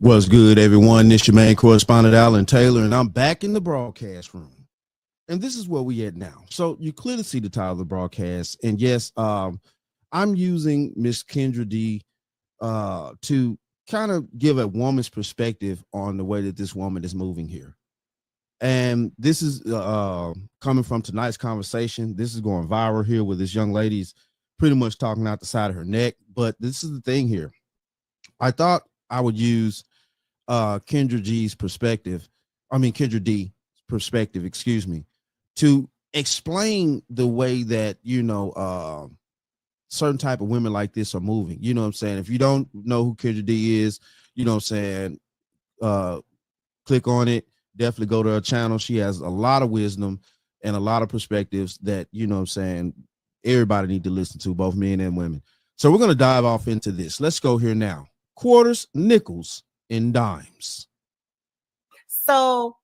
What's good, everyone? This your main correspondent, Alan Taylor, and I'm back in the broadcast room. And this is where we at now. So you clearly see the title of the broadcast. And yes, I'm using Miss Kendra D to kind of give a woman's perspective on the way that this woman is moving here. And this is coming from tonight's conversation. This is going viral here with this young lady's pretty much talking out the side of her neck. But this is the thing here. I thought I would use Kendra D's perspective, excuse me, to explain the way that, certain type of women like this are moving. You know what I'm saying? If you don't know who Kendra D is, you know what I'm saying, click on it. Definitely go to her channel. She has a lot of wisdom and a lot of perspectives that, you know what I'm saying, everybody need to listen to, both men and women. So we're going to dive off into this. Let's go here now. Quarters, nickels, and dimes. So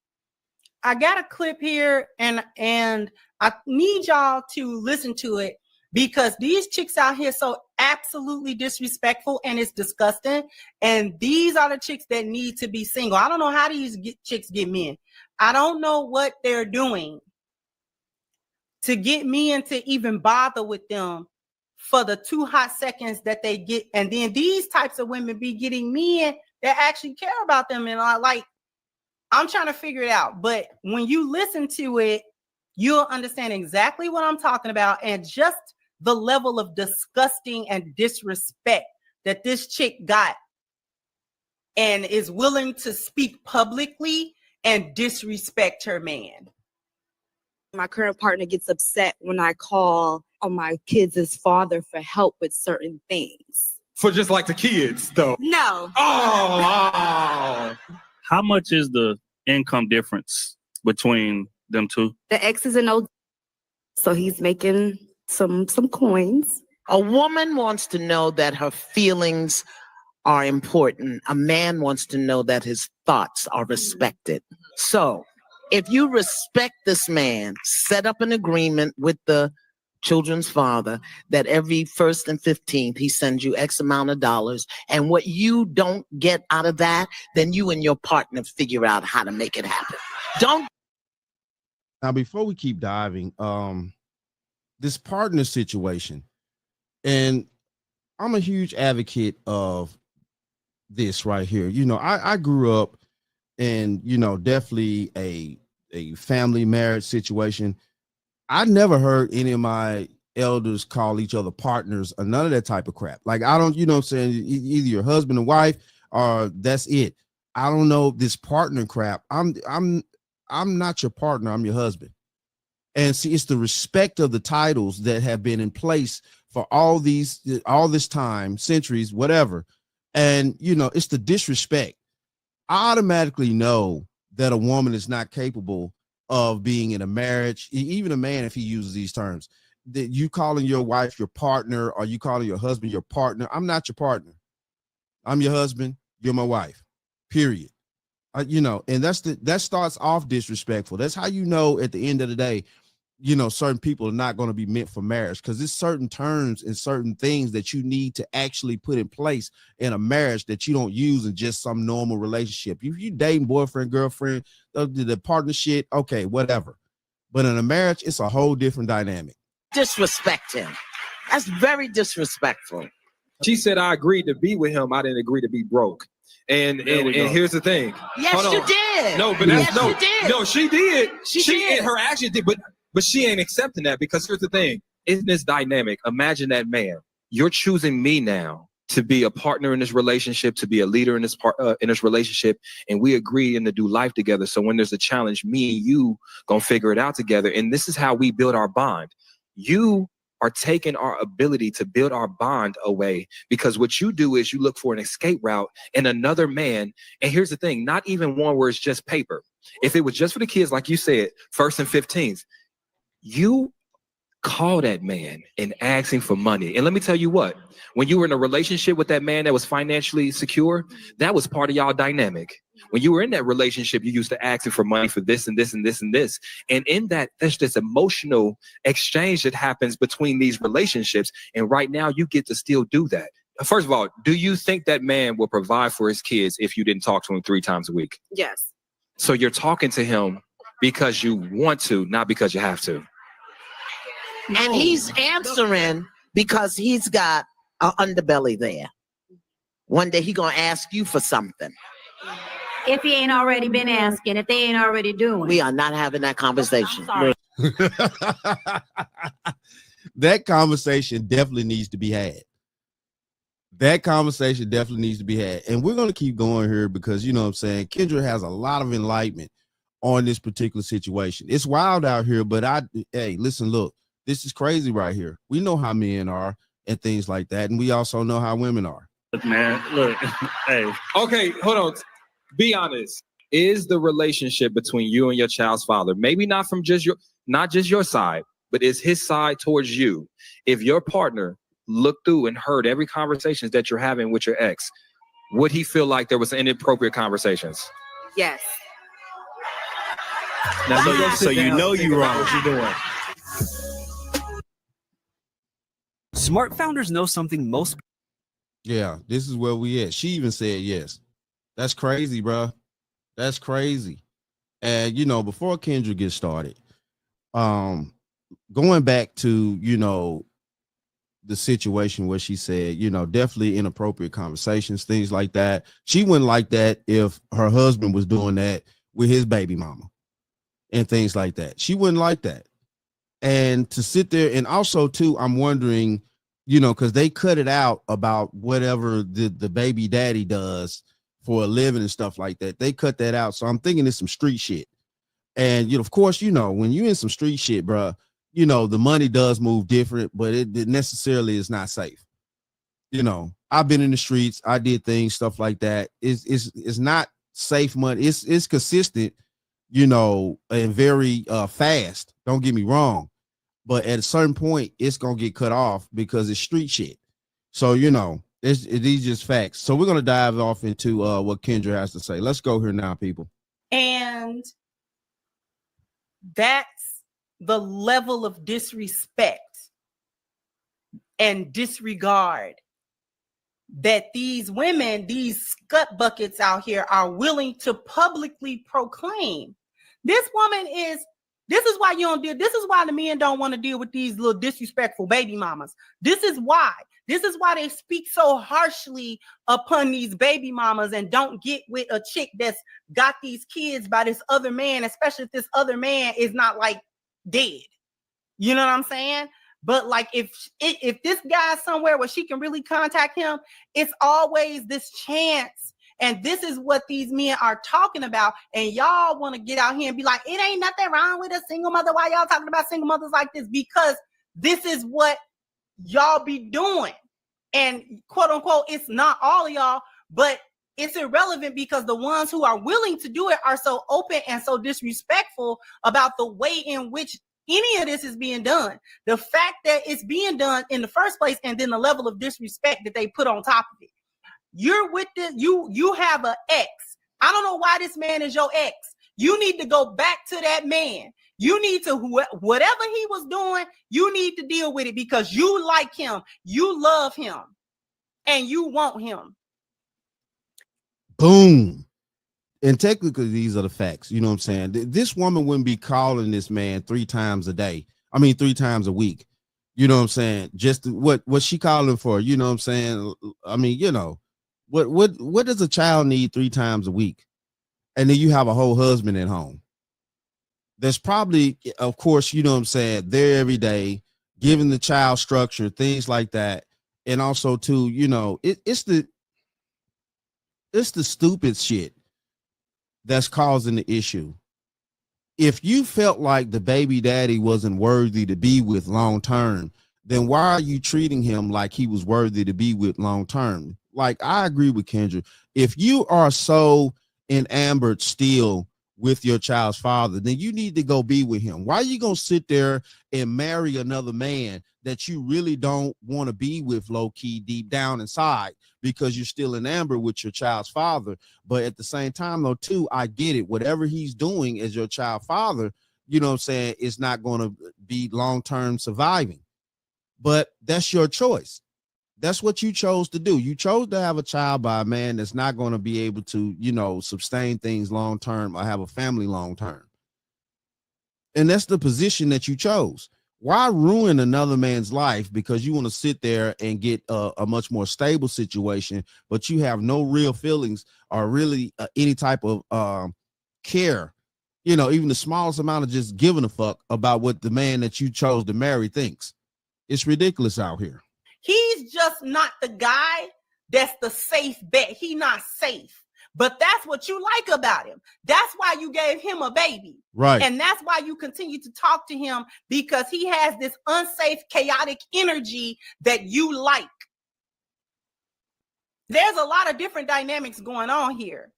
I got a clip here and I need y'all to listen to it because these chicks out here so absolutely disrespectful and it's disgusting. And these are the chicks that need to be single. I don't know how these chicks get men. I don't know what they're doing to get men to even bother with them for the 2 hot seconds that they get. And then these types of women be getting men that actually care about them. And I'm trying to figure it out. But when you listen to it, you'll understand exactly what I'm talking about and just the level of disgusting and disrespect that this chick got and is willing to speak publicly and disrespect her man. My current partner gets upset when I call on my kids' father for help with certain things. For just like the kids, though? No. Oh! How much is the income difference between them two? The ex is an old, so he's making some coins. A woman wants to know that her feelings are important. A man wants to know that his thoughts are respected. So if you respect this man, set up an agreement with the children's father that every 1st and 15th he sends you X amount of dollars, and what you don't get out of that, then you and your partner figure out how to make it happen. Don't. Now, before we keep diving, this partner situation, and I'm a huge advocate of this right here. You know, I grew up in, definitely a family marriage situation. I never heard any of my elders call each other partners or none of that type of crap. Like, I don't, I'm saying, either your husband and wife or that's it. I don't know this partner crap. I'm not your partner. I'm your husband. And see, it's the respect of the titles that have been in place for all this time, centuries, whatever. And, it's the disrespect. I automatically know that a woman is not capable of being in a marriage, even a man, if he uses these terms, that you calling your wife your partner or you calling your husband your partner. I'm not your partner. I'm your husband. You're my wife, period. And that starts off disrespectful. That's how you know at the end of the day, certain people are not going to be meant for marriage, because there's certain terms and certain things that you need to actually put in place in a marriage that you don't use in just some normal relationship. If you dating boyfriend, girlfriend, the partnership, okay, whatever. But in a marriage, it's a whole different dynamic. Disrespect him. That's very disrespectful. She said, I agreed to be with him. I didn't agree to be broke. And here's the thing. Yes, you did. No, but yes, you did. No, she did. She did. Her action did, but she ain't accepting that, because here's the thing. Isn't this dynamic? Imagine that man. You're choosing me now to be a partner in this relationship, to be a leader in this relationship, and we agree to do life together. So when there's a challenge, me and you gonna figure it out together. And this is how we build our bond. You are taking our ability to build our bond away, because what you do is you look for an escape route in another man. And here's the thing, not even one where it's just paper. If it was just for the kids, like you said, 1st and 15th, you call that man and ask him for money. And let me tell you what, when you were in a relationship with that man that was financially secure, that was part of y'all dynamic. When you were in that relationship, you used to ask him for money for this and this and this and this. And in that, there's this emotional exchange that happens between these relationships. And right now you get to still do that. First of all, do you think that man will provide for his kids if you didn't talk to him 3 times a week? Yes. So you're talking to him because you want to, not because you have to. And he's answering because he's got an underbelly there. One day he gonna ask you for something. If he ain't already been asking, if they ain't already doing. We are not having that conversation. Sorry. That conversation definitely needs to be had. That conversation definitely needs to be had. And we're going to keep going here because, you know what I'm saying, Kendra has a lot of enlightenment on this particular situation. It's wild out here, but hey, listen, look, this is crazy right here. We know how men are and things like that. And we also know how women are. Look, man, look, hey, Okay, hold on. Be honest. Is the relationship between you and your child's father, maybe not from not just your side, but is his side towards you? If your partner looked through and heard every conversations that you're having with your ex, would he feel like there was inappropriate conversations? Yes. Now, So you know you wrong. What you doing? Smart founders know something most. Yeah, this is where we at. She even said yes. That's crazy, bro. That's crazy. And, you know, before Kendra gets started, going back to, you know, the situation where she said, you know, definitely inappropriate conversations, things like that. She wouldn't like that if her husband was doing that with his baby mama and things like that. She wouldn't like that. And to sit there, and also too, I'm wondering, you know, because they cut it out about whatever the baby daddy does for a living and stuff like that. They cut that out. So I'm thinking it's some street shit. And, you know, of course, you know, when you in some street shit, bro, you know, the money does move different, but it necessarily is not safe. You know, I've been in the streets. I did things, stuff like that. It's not safe money. It's consistent, you know, and very fast. Don't get me wrong. But at a certain point, it's going to get cut off because it's street shit. So, you know, these just facts. So we're going to dive off into what Kendra has to say. Let's go here now, people. And that's the level of disrespect and disregard that these women, these scut buckets out here are willing to publicly proclaim. This woman this is why you don't deal. This is why the men don't want to deal with these little disrespectful baby mamas. This is why they speak so harshly upon these baby mamas and don't get with a chick that's got these kids by this other man, especially if this other man is not like dead. You know what I'm saying? But like if this guy's somewhere where she can really contact him, it's always this chance. And this is what these men are talking about. And y'all want to get out here and be like, it ain't nothing wrong with a single mother. Why y'all talking about single mothers like this? Because this is what y'all be doing. And quote unquote, it's not all of y'all, but it's irrelevant because the ones who are willing to do it are so open and so disrespectful about the way in which any of this is being done. The fact that it's being done in the first place, and then the level of disrespect that they put on top of it. You're with this, you have an ex. I don't know why this man is your ex. You need to go back to that man. You need to, whatever he was doing, you need to deal with it because you like him, you love him, and you want him. Boom. And technically, these are the facts. You know what I'm saying? This woman wouldn't be calling this man 3 times a day. I mean, 3 times a week. You know what I'm saying? Just what she calling for? You know what I'm saying? I mean, you know, what does a child need 3 times a week? And then you have a whole husband at home. There's probably, of course, you know what I'm saying, there every day, giving the child structure, things like that. And also too, you know, it's the stupid shit that's causing the issue. If you felt like the baby daddy wasn't worthy to be with long term, then why are you treating him like he was worthy to be with long term? Like, I agree with Kendra. If you are so enamored still with your child's father, then you need to go be with him. Why are you going to sit there and marry another man that you really don't want to be with low key deep down inside because you're still enamored with your child's father? But at the same time, though, too, I get it. Whatever he's doing as your child father, you know what I'm saying, it's not going to be long-term surviving. But that's your choice. That's what you chose to do. You chose to have a child by a man that's not going to be able to, you know, sustain things long term or have a family long term. And that's the position that you chose. Why ruin another man's life because you want to sit there and get a much more stable situation, but you have no real feelings or really any type of care, you know, even the smallest amount of just giving a fuck about what the man that you chose to marry thinks. It's ridiculous out here. He's just not the guy that's the safe bet. He not safe. But that's what you like about him. That's why you gave him a baby. Right. And that's why you continue to talk to him, because he has this unsafe, chaotic energy that you like. There's a lot of different dynamics going on here.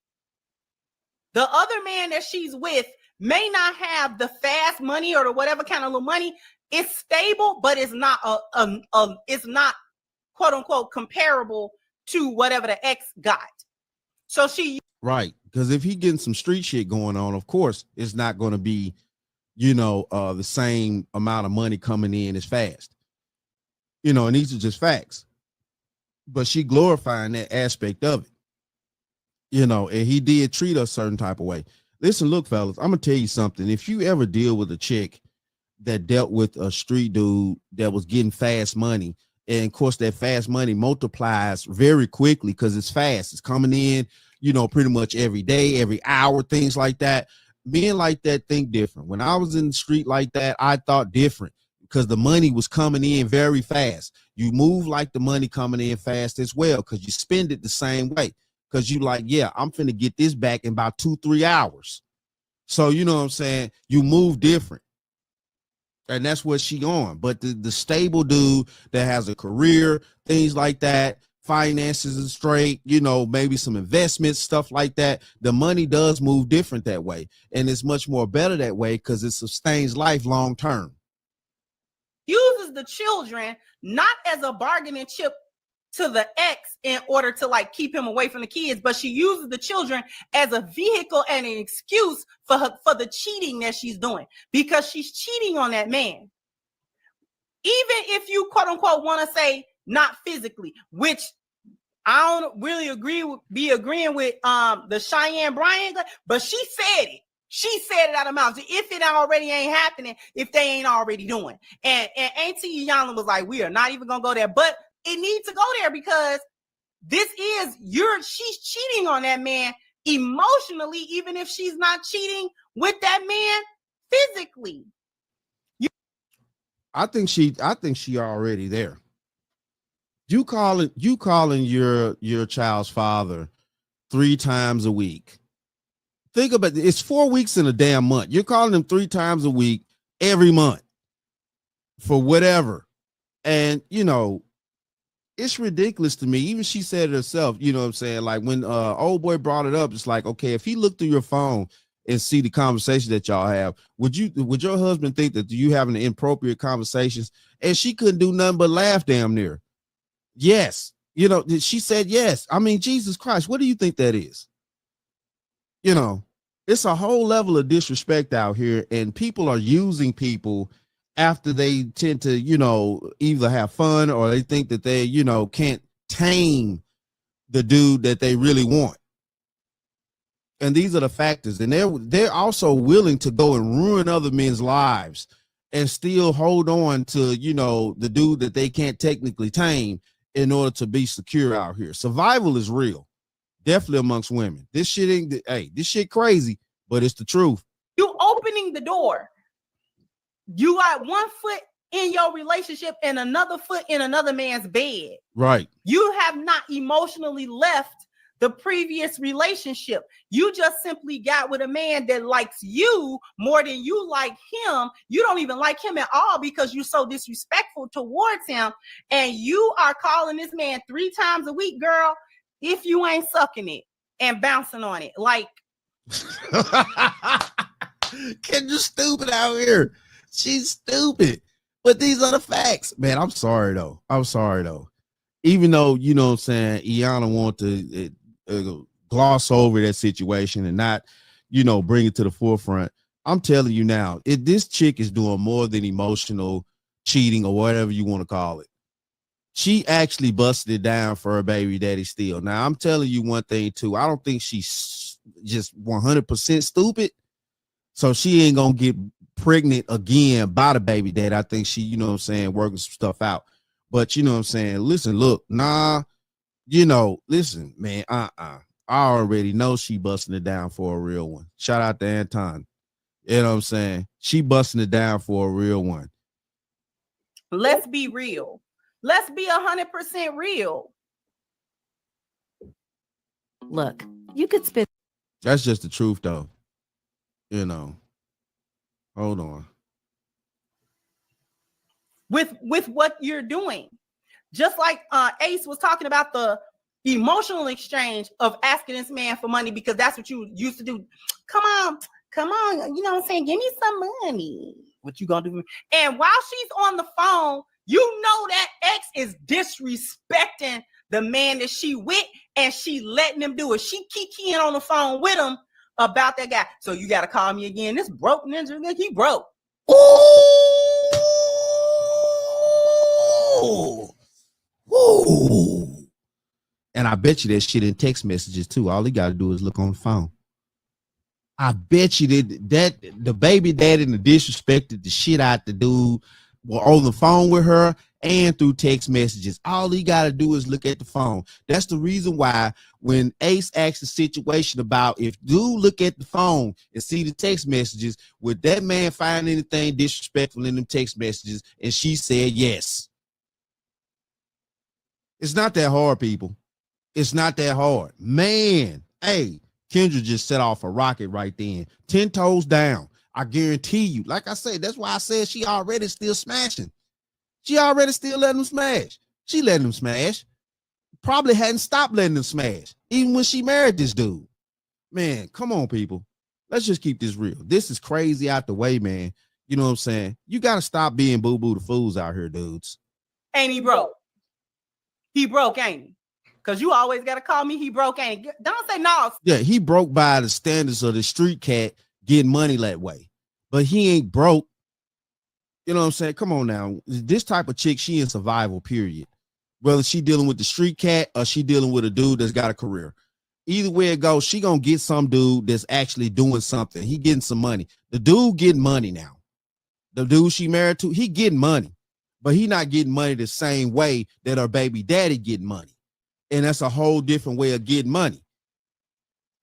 The other man that she's with may not have the fast money or the whatever kind of little money. It's stable, but it's not it's not quote unquote comparable to whatever the ex got. So she right, because if he getting some street shit going on, of course, it's not going to be, you know, the same amount of money coming in as fast. You know, and these are just facts. But she glorifying that aspect of it. You know, and he did treat us a certain type of way. Listen, look, fellas, I'm gonna tell you something. If you ever deal with a chick that dealt with a street dude that was getting fast money, and of course that fast money multiplies very quickly because it's fast, it's coming in, you know, pretty much every day, every hour, things like that. Men like that think different. When I was in the street like that, I thought different because the money was coming in very fast. You move like the money coming in fast as well because you spend it the same way. Because you like, yeah, I'm finna get this back in about 2-3 hours. So, you know what I'm saying? You move different. And that's what she on. But the stable dude that has a career, things like that, finances is straight, you know, maybe some investments, stuff like that. The money does move different that way. And it's much more better that way because it sustains life long term. uses the children not as a bargaining chip to the ex in order to like keep him away from the kids, but she uses the children as a vehicle and an excuse for the cheating that she's doing, because she's cheating on that man. Even if you quote unquote want to say not physically, which I don't really be agreeing with the Cheyenne Bryan, but she said it. She said it out of mouth. If it already ain't happening, if they ain't already doing. And Auntie Yana was like, we are not even gonna go there. But it needs to go there because she's cheating on that man emotionally, even if she's not cheating with that man physically. I think she already there. You calling your child's father 3 times a week. Think about it. It's 4 weeks in a damn month. You're calling him 3 times a week every month for whatever. And you know, it's ridiculous to me. Even she said it herself, you know what I'm saying? Like when old boy brought it up, it's like, okay, if he looked through your phone and see the conversation that y'all have, would your husband think that you having inappropriate conversations? And she couldn't do nothing but laugh damn near. Yes. You know, she said yes. I mean, Jesus Christ, what do you think that is? You know, it's a whole level of disrespect out here, and people are using people after they tend to, you know, either have fun or they think that they, you know, can't tame the dude that they really want. And these are the factors. And they're also willing to go and ruin other men's lives and still hold on to, you know, the dude that they can't technically tame in order to be secure out here. Survival is real. Definitely amongst women. This shit crazy, but it's the truth. You opening the door. You got one foot in your relationship and another foot in another man's bed. Right. You have not emotionally left the previous relationship. You just simply got with a man that likes you more than you like him. You don't even like him at all because you're so disrespectful towards him. And you are calling this man 3 times a week, girl, if you ain't sucking it and bouncing on it. Like, Kendra's stupid out here. She's stupid. But these are the facts. Man, I'm sorry though. Even though, you know what I'm saying, Iyanla want to gloss over that situation and not, you know, bring it to the forefront. I'm telling you now, this chick is doing more than emotional cheating or whatever you want to call it. she actually busted it down for her baby daddy still. Now, I'm telling you one thing too. I don't think she's just 100% stupid. So she ain't gonna get pregnant again by the baby daddy. I think she, you know what I'm saying, working some stuff out. But you know what I'm saying? Listen, look, listen, man, I already know she busting it down for a real one. Shout out to Anton. You know what I'm saying? She busting it down for a real one. Let's be real. Let's be 100% real. Look, you could spend. That's just the truth, though. You know. Hold on. With what you're doing, just like Ace was talking about the emotional exchange of asking this man for money because that's what you used to do. Come on, you know what I'm saying? Give me some money. What you gonna do? And while she's on the phone, you know that ex is disrespecting the man that she with, and she letting him do it. She kikiing on the phone with him about that guy. So you gotta call me again. This broke ninja, he broke. Ooh. Ooh. And I bet you that shit in text messages too. All he got to do is look on the phone. I bet you that the baby daddy and the disrespected the shit out the dude were on the phone with her and through text messages. All he got to do is look at the phone. That's the reason why when Ace asked the situation about if dude look at the phone and see the text messages, would that man find anything disrespectful in them text messages? And she said yes. It's not that hard, people. It's not that hard. Man, hey, Kendra just set off a rocket right then. 10 toes down. I guarantee you. Like I said, that's why I said she already still smashing. She already still letting him smash. She letting him smash. Probably hadn't stopped letting him smash, even when she married this dude. Man, come on, people. Let's just keep this real. This is crazy out the way, man. You know what I'm saying? You got to stop being boo-boo the fools out here, dudes. Ain't he broke? He broke, ain't he? Because you always got to call me he broke, ain't he? Don't say no. Yeah, he broke by the standards of the street cat getting money that way. But he ain't broke. You know what I'm saying? Come on now. This type of chick, she in survival, period. Whether she dealing with the street cat or she dealing with a dude that's got a career. Either way it goes, she gonna get some dude that's actually doing something. He getting some money. The dude getting money now. The dude she married to, he getting money. But he not getting money the same way that her baby daddy getting money. And that's a whole different way of getting money.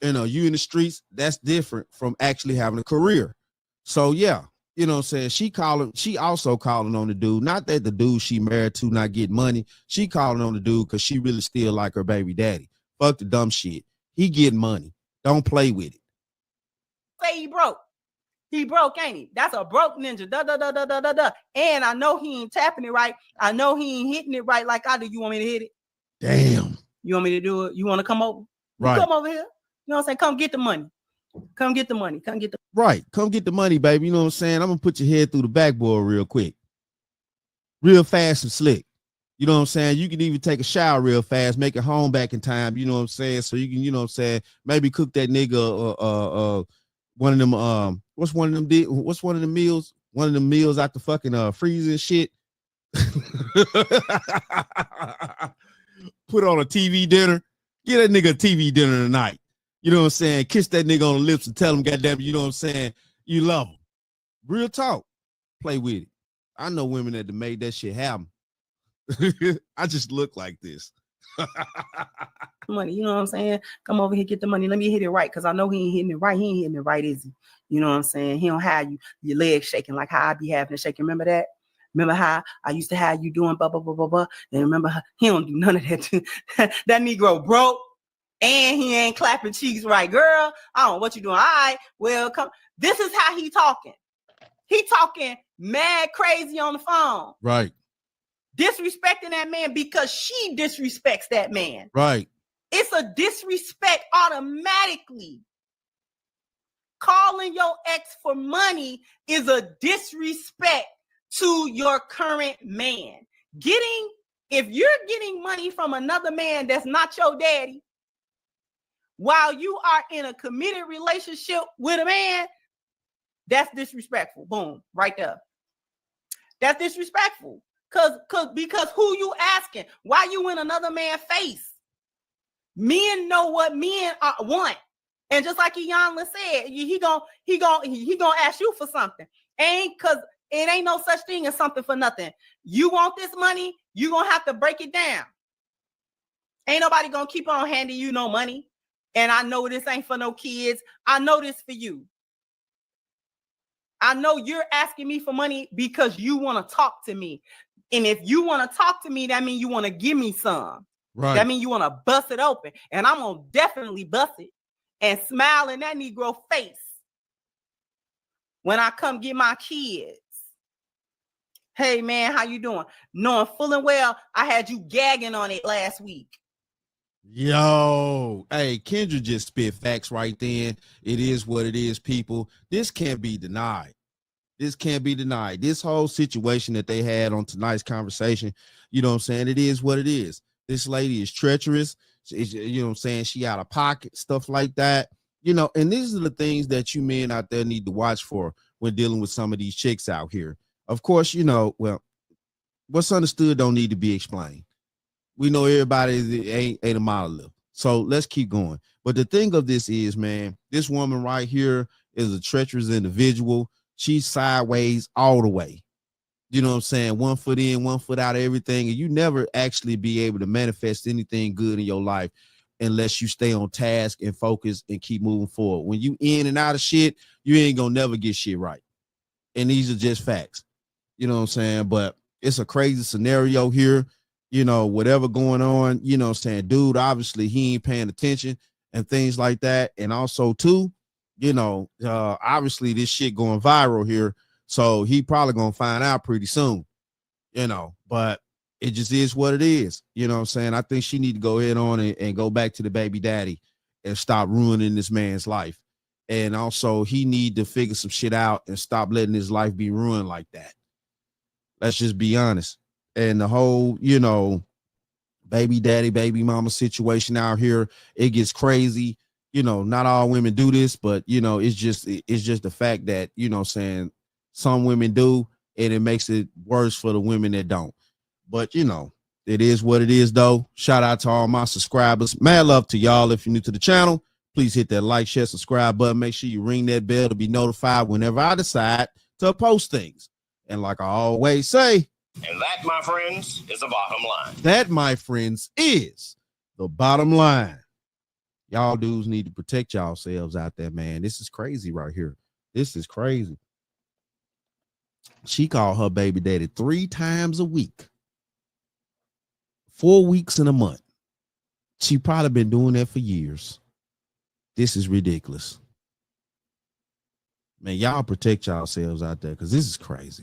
You know, you in the streets, that's different from actually having a career. So yeah, you know what I'm saying? She also calling on the dude. Not that the dude she married to not get money. She calling on the dude because she really still like her baby daddy. Fuck the dumb shit. He getting money. Don't play with it. Say he broke. He broke, ain't he? That's a broke ninja. Da. And I know he ain't tapping it right. I know he ain't hitting it right like I do. You want me to hit it? Damn. You want me to do it? You want to come over? Right. Come over here. You know what I'm saying? Come get the money. Come get the money. Come get the Right. Come get the money, baby. You know what I'm saying? I'm going to put your head through the backboard real quick. Real fast and slick. You know what I'm saying? You can even take a shower real fast, make it home back in time. You know what I'm saying? So you can, you know what I'm saying? Maybe cook that nigga one of them what's one of the meals? One of the meals out the fucking freezer shit. Put on a TV dinner. Get that nigga a TV dinner tonight. You know what I'm saying? Kiss that nigga on the lips and tell him, goddamn, you know what I'm saying? You love him. Real talk. Play with it. I know women that made that shit happen. I just look like this. money. You know what I'm saying? Come over here, get the money. Let me hit it right. Cause I know he ain't hitting it right. He ain't hitting it right, is he? You know what I'm saying? He don't have your legs shaking like how I be having it shaking. Remember that? Remember how I used to have you doing blah, blah, blah, blah, blah. And remember how he don't do none of that. That Negro broke and he ain't clapping cheeks right. Girl, I don't know what you doing. All right, well, come. This is how he talking. He talking mad crazy on the phone. Right. Disrespecting that man because she disrespects that man. Right. It's a disrespect automatically. Calling your ex for money is a disrespect to your current man. If you're getting money from another man that's not your daddy, while you are in a committed relationship with a man, that's disrespectful. Boom, right there. That's disrespectful. Because who you asking? Why you in another man's face? Men know what men want. And just like Iyanla said, he gonna ask you for something. Cause it ain't no such thing as something for nothing. You want this money, you gonna have to break it down. Ain't nobody gonna keep on handing you no money. And I know this ain't for no kids. I know this for you. I know you're asking me for money because you want to talk to me. And if you want to talk to me, that means you want to give me some. Right. That means you want to bust it open. And I'm going to definitely bust it and smile in that Negro face when I come get my kids. Hey, man, how you doing? Knowing full and well I had you gagging on it last week. Yo, hey, Kendra just spit facts right then. It is what it is, people. This can't be denied. This can't be denied. This whole situation that they had on tonight's conversation, you know what I'm saying? It is what it is. This lady is treacherous. You know what I'm saying? She out of pocket, stuff like that. You know, and these are the things that you men out there need to watch for when dealing with some of these chicks out here. Of course, you know, well, what's understood don't need to be explained. We know everybody ain't a monolith. So let's keep going. But the thing of this is, man, this woman right here is a treacherous individual. She's sideways all the way. You know what I'm saying? 1 foot in, 1 foot out of everything. And you never actually be able to manifest anything good in your life unless you stay on task and focus and keep moving forward. When you in and out of shit, you ain't gonna never get shit right. And these are just facts. You know what I'm saying? But it's a crazy scenario here. You know, whatever going on, you know what I'm saying? Dude, obviously he ain't paying attention and things like that. And also too, you know, obviously this shit going viral here. So he probably gonna find out pretty soon, you know, but it just is what it is. You know what I'm saying? I think she need to go ahead on and go back to the baby daddy and stop ruining this man's life. And also he need to figure some shit out and stop letting his life be ruined like that. Let's just be honest. And the whole, you know, baby daddy, baby mama situation out here, it gets crazy. You know, not all women do this, but you know, it's just the fact that, you know, saying some women do, and it makes it worse for the women that don't. But you know, it is what it is though. Shout out to all my subscribers. Mad love to y'all. If you're new to the channel, please hit that like, share, subscribe button. Make sure you ring that bell to be notified whenever I decide to post things. And like I always say, and that, my friends, is the bottom line. That, my friends, is the bottom line. Y'all dudes need to protect yourselves out there, man. This is crazy right here. This is crazy. She called her baby daddy 3 times a week, 4 weeks in a month. She probably been doing that for years. This is ridiculous. Man, y'all protect yourselves out there because this is crazy.